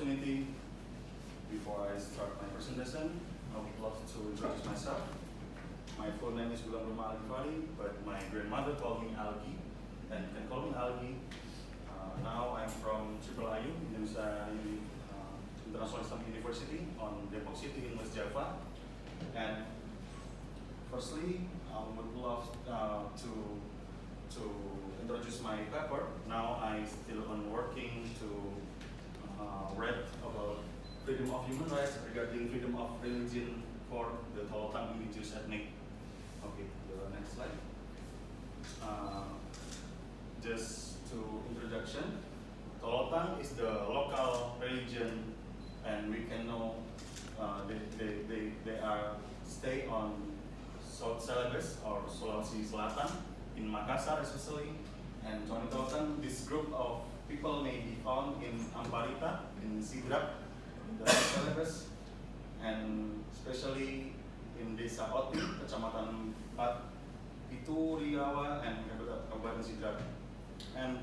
opportunity. Before I start my presentation, I would love to introduce myself. My full name is Gulam Roma Alifari, but my grandmother called me Algi, and you can call me Algi. Now I'm from Triple IU, Indonesia International Islam University on Depok City in West Java. And firstly, I would love to introduce my paper. Now I still on working to read about freedom of human rights regarding freedom of religion for the Tolotang indigenous ethnic. Okay, the next slide. Just to introduction, Tolotang is the local religion, and we can know they are stay on South Celebes or Sulawesi Selatan in Makassar especially, and Tony Tolotang. This group of people may be found in Amparita, in Sidrap, in the South Celebes, and especially in Desa Oti, Kecamatan Pitu, Riawa, and Kabupaten Sidrap. And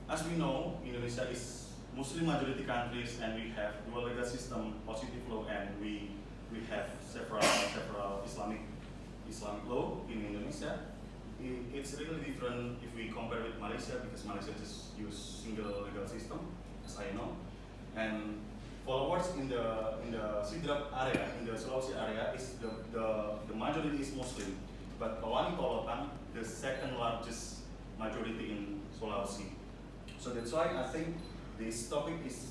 as we know, Indonesia is Muslim majority countries, and we have dual legal system, positive law, and we have several Islamic law in Indonesia. It's really different if we compare with Malaysia, because Malaysia just use single legal system, as I know. And followers in the Sidrap area, in the Sulawesi area, is the majority is Muslim, but Tawani Tolotang, the second largest majority in Sulawesi. So that's why I think this topic is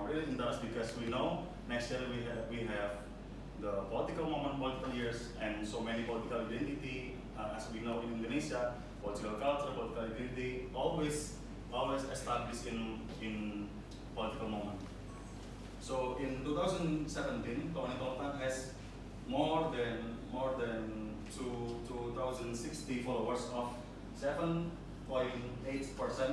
really interesting, because we know next year we have the political moment, political years, and so many political identity. As we know in Indonesia, political culture, political identity always established in political moment. So in 2017, Tawani Tolotang has more than 2,060 followers of 7.8%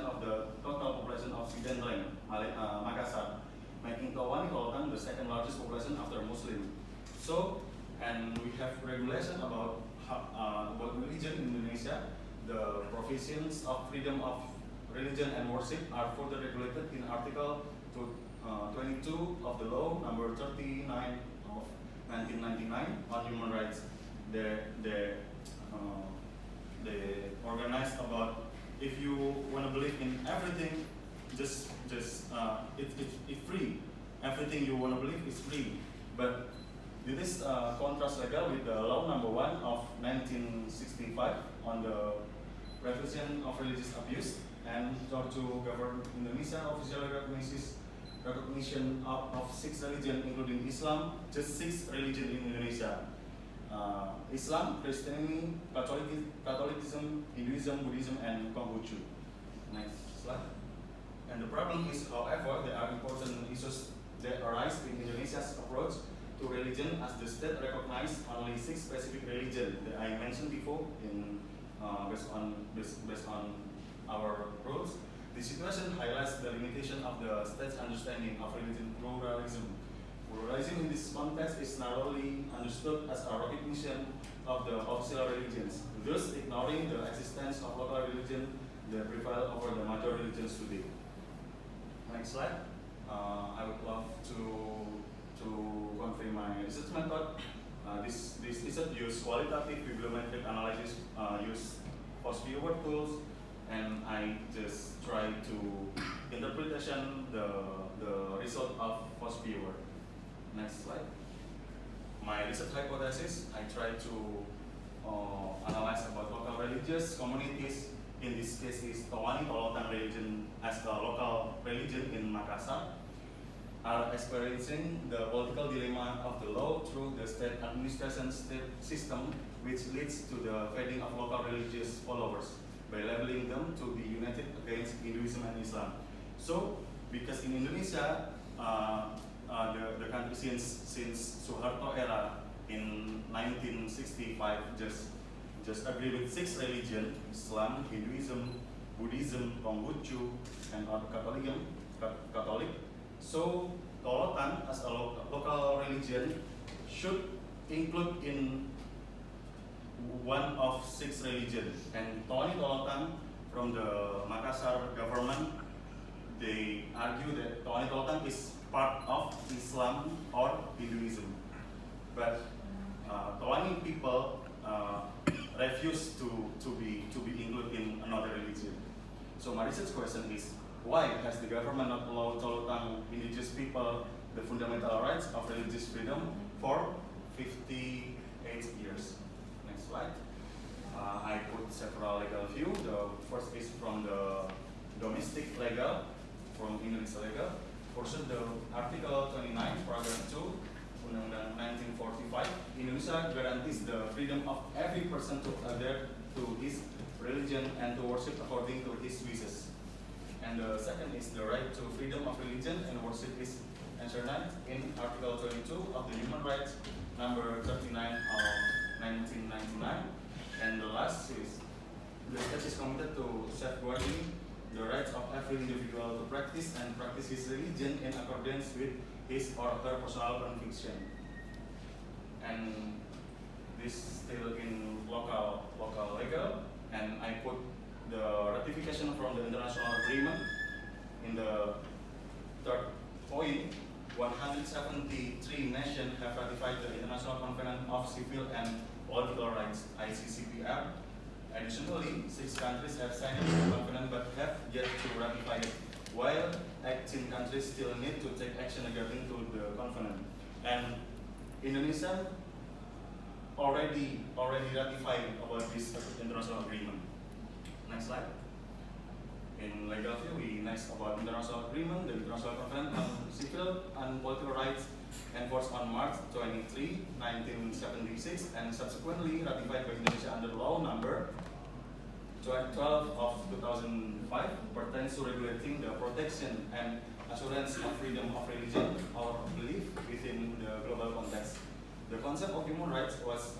of the total population of Sidenreng, Makassar, making Tawani Tolotang the second largest population after Muslim. So, and we have regulation about religion in Indonesia. The provisions of freedom of religion and worship are further regulated in Article 22 of the law number 39 of 1999 on human rights. They organize about, if you want to believe in everything, it's free. Everything you want to believe is free. But this is contrast legal with the law number 1 of 1965 on the prevention of religious abuse, and to govern Indonesia official recognition of 6 religions, including Islam, just 6 religions in Indonesia. Islam, Christianity, Catholicism, Hinduism, Buddhism, and Konghucu. Next slide. And the problem is, however, there are important issues that arise in Indonesia's approach to religion, as the state recognized only 6 specific religions that I mentioned before in based on our rules. The situation highlights the limitation of the state's understanding of religion pluralism. Pluralism in this context is narrowly understood as a recognition of the official religions, thus ignoring the existence of local religion that prevail over the major religions today. Next slide. I would love to confirm my research method. This research use qualitative bibliometric analysis, use post-viewer tools, and I just try to interpretation the result of post-viewer. Next slide. My research hypothesis, I try to analyze about local religious communities. In this case, is Tawani Tolotang religion as a local religion in Makassar, are experiencing the political dilemma of the law through the state administration system, which leads to the fading of local religious followers by labeling them to be united against Hinduism and Islam. So, because in Indonesia, the country since Suharto era in 1965 just agree with 6 religions: Islam, Hinduism, Buddhism, Konghucu, and Catholic. So Tolotang as a local religion should include in one of 6 religions. And Tawani Tolotang from the Makassar government, they argue that Tawani Tolotang is part of Islam or Hinduism. But Tawani people refuse to be included in another religion. So my research question is, why has the government not allowed Tolotang indigenous people the fundamental rights of religious freedom for 58 years? Next slide. I put several legal views. The first is from the domestic legal, from Indonesia legal. First, the Article 29, Paragraph 2, Undang-Undang 1945, Indonesia guarantees the freedom of every person to adhere to his religion and to worship according to his wishes. And the second is the right to freedom of religion and worship is enshrined in Article 22 of the Human Rights number 39 of 1999. And the last is the state is committed to safeguarding the rights of every individual to practice his religion in accordance with his or her personal conviction. And this still in local legal, and I put the ratification from the international agreement in the third point. 173 nations have ratified the International Covenant of Civil and Political Rights (ICCPR). Additionally, 6 countries have signed the covenant but have yet to ratify it, while 18 countries still need to take action regarding to the covenant. And Indonesia already ratified about this international agreement. Next slide. In legal view, we next about international agreement, the International Covenant on Civil and Political Rights, enforced on March 23, 1976, and subsequently ratified by Indonesia under law number 12 of 2005, pertains to regulating the protection and assurance of freedom of religion or belief within the global context. The concept of human rights was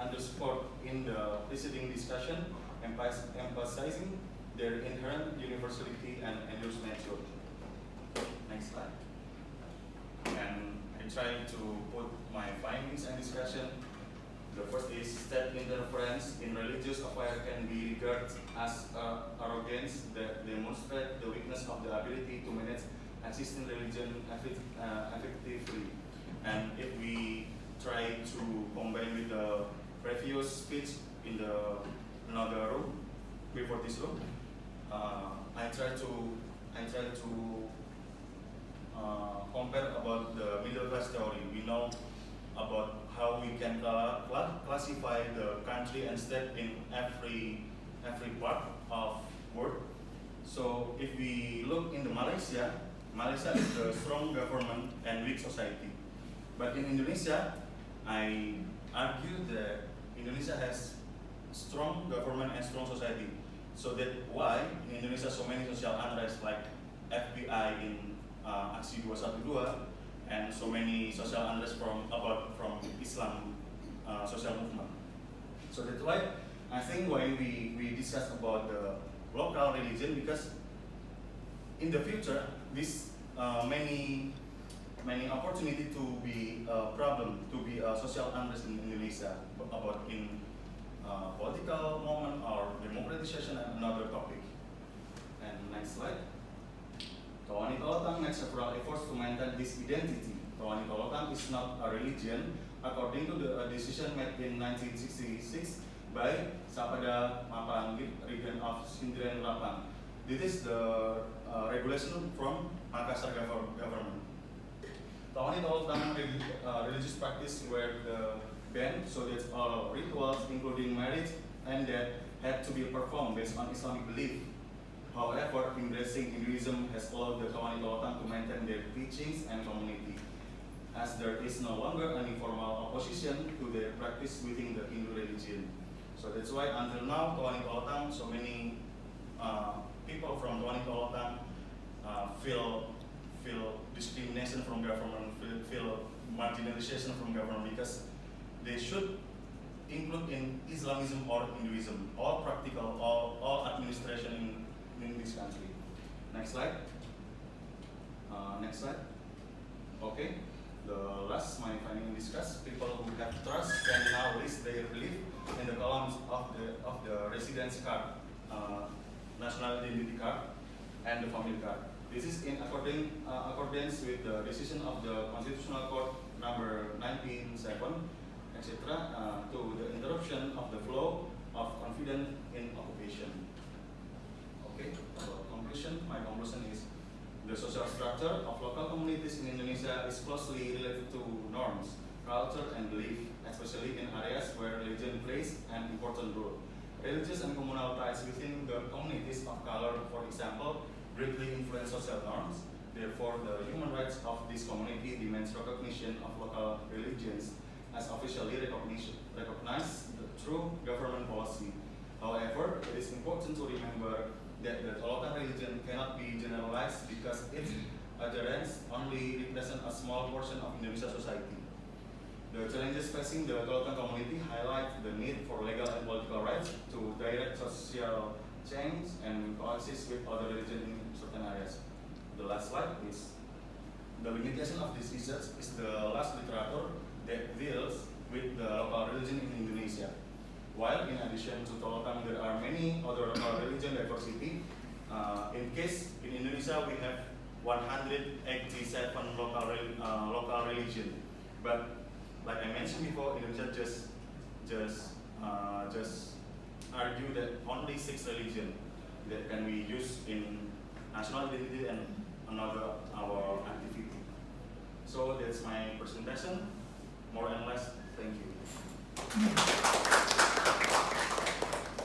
underscored in the preceding discussion, emphasizing their inherent universality and endless nature. Next slide. And I try to put my findings and discussion. The first is state interference in religious affairs can be regarded as arrogance that demonstrates the weakness of the ability to manage existing religion effectively. And if we try to combine with the previous speech in the another room, before this room, I try to compare about the middle class theory. We know about how we can classify the country and state in every part of world. So if we look in the Malaysia is a strong government and weak society. But in Indonesia, I argue that Indonesia has strong government and strong society. So that why in Indonesia so many social unrest like FBI in Aksi 212 and so many social unrest from Islam social movement. So that's why I think why we discuss about the local religion, because in the future this many opportunity to be a problem, to be a social unrest in Indonesia about in political moment or democratization and another topic. And next slide. Tawani Tolotang makes several efforts to maintain this identity. Tawani Tolotang is not a religion according to the decision made in 1966 by Sapada Mapan region of Sindren Lapang. This is the regulation from Makassar government. Tawani Tolotang religious practice were banned, so that all rituals including marriage and death had to be performed based on Islamic belief. However, embracing Hinduism has allowed the Tawani Tolotang to maintain their teachings and community, as there is no longer any formal opposition to their practice within the Hindu religion. So that's why until now, Tawani Tolotang, so many people from Tawani Tolotang feel discrimination from government, feel marginalization from government, because they should include in Islamism or Hinduism, all practical, all administration in this country. Next slide. Next slide. Okay. The last my finding discuss, people who have trust can now list their belief in the columns of the residence card, national identity card, and the family card. This is in accordance with the decision of the Constitutional Court number 197, etc., to the interruption of the flow of confidence in occupation. Okay, my conclusion is the social structure of local communities in Indonesia is closely related to norms, culture, and belief, especially in areas where religion plays an important role. Religious and communal ties within the communities of color, for example, greatly influence social norms. Therefore, the human rights of this community demands recognition of local religions as officially recognized through government policy. However, it is important to remember that the local religion cannot be generalized because its adherents only represent a small portion of Indonesian society. The challenges facing the Tolokan community highlight the need for legal and political rights to direct social change and coexist with other religions in certain areas. The last slide is the limitation of this research is the last literature that deals with the local religion in Indonesia. While in addition to Tolokan, there are many other local religion diversity. In Indonesia, we have 187 local religion, but like I mentioned before, Indonesia just argue that only 6 religion that can be used in national identity and another our activity. So that's my presentation. More and less, thank you.